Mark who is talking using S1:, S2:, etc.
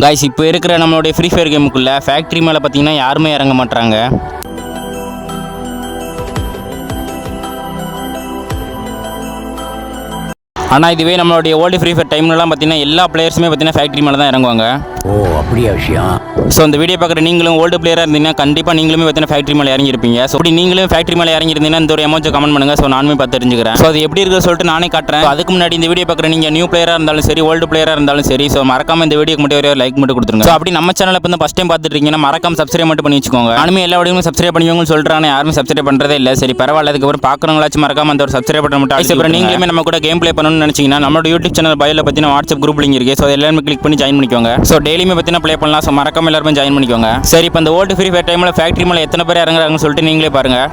S1: Guys இப்போ இருக்கிற நம்மளுடைய ஃப்ரீ ஃபயர் கேமுக்குள்ளே ஃபேக்ட்ரி மேலே பார்த்தீங்கன்னா யாருமே இறங்க மாட்டாங்க. ஆனால் இதுவே நம்மளுடைய ஓல்டு ஃப்ரீ ஃபயர் டைம்லலாம் பார்த்தீங்கன்னா எல்லா பிளேயர்ஸுமே பார்த்தீங்கன்னா ஃபேக்ட்ரி மேலே தான் இறங்குவாங்க.
S2: ஓ அப்படியா விஷயம்.
S1: ஸோ இந்த வீடியோ பார்க்குற நீங்களும் ஓல்டு பிளேயராக இருந்தீங்கன்னா கண்டிப்பாக நீங்களுமே பார்த்தீங்கன்னா ஃபேக்ட்ரி மேலே இறங்கியிருப்பீங்க. ஸோ அப்படி நீங்களும் ஃபேக்ட்ரி மேலே இறங்கியிருந்தீங்கன்னா இந்த ஒரு எமோஜை கமெண்ட் பண்ணுங்கள். ஸோ நானுமே பார்த்து தெரிஞ்சுக்கிறேன். ஸோ அது எப்படி இருக்குன்னு சொல்லிட்டு நானே காட்டுறேன். அதுக்கு முன்னாடி இந்த வீடியோ பார்க்குற நீங்கள் நியூ பிளேயராக இருந்தாலும் சரி, ஓல்டு பிளேயராக இருந்தாலும் சரி, ஸோ மறக்காம இந்த வீடியோக்கு மட்டும் ஒரு லைக் மட்டும் கொடுத்துருங்க. ஸோ அப்படி நம்ம சேனல் இப்போ ஃபஸ்ட் டைம் பார்த்துட்டு இருக்கீங்கன்னா மறக்காம சப்ஸ்கிரைப் மட்டும் பண்ணி வச்சுக்கோங்க. நானுமே எல்லா வீடியோவும் சப்ஸ்கிரைப் பண்ணிக்கோங்க சொல்கிறாங்க, யாருமே சப்ஸ்கிரைப் பண்ணுறதே இல்லை. சரி பரவாயில்ல, அதுக்கப்புறம் பார்க்குறவங்களாச்சும் மறக்காம அந்த ஒரு சப்ஸ்கிரைப் பண்ண மட்டும். அதுக்கப்புறம் நீங்களுமே நம்ம கூட கேம் ப்ளே பண்ணணும்னு நினச்சிங்கன்னா நம்மளோட யூடியூப் சேனல் பயோல பார்த்தீங்கன்னா வாட்ஸ்அப் குரூப் லிங்க் இருக்குது. ஸோ எல்லாருமே கிளிக் பண்ணி ஜாயின் பண்ணிக்கோங்க. ஸோ டெய்லியுமே பார்த்தீங்கன்னா ப்ளே பண்ணலாம். ஸோ மறக்காம எல்லாருமே ஜாயின் பண்ணிக்கோங்க. சரி இப்போ இந்த ஓல்டு ஃப்ரீ ஃபயர் டைமில் ஃபேக்ட்ரி மேலே எத்தனை பேர் இறங்குறாங்கன்னு சொல்லிட்டு நீங்களே பாருங்கள்.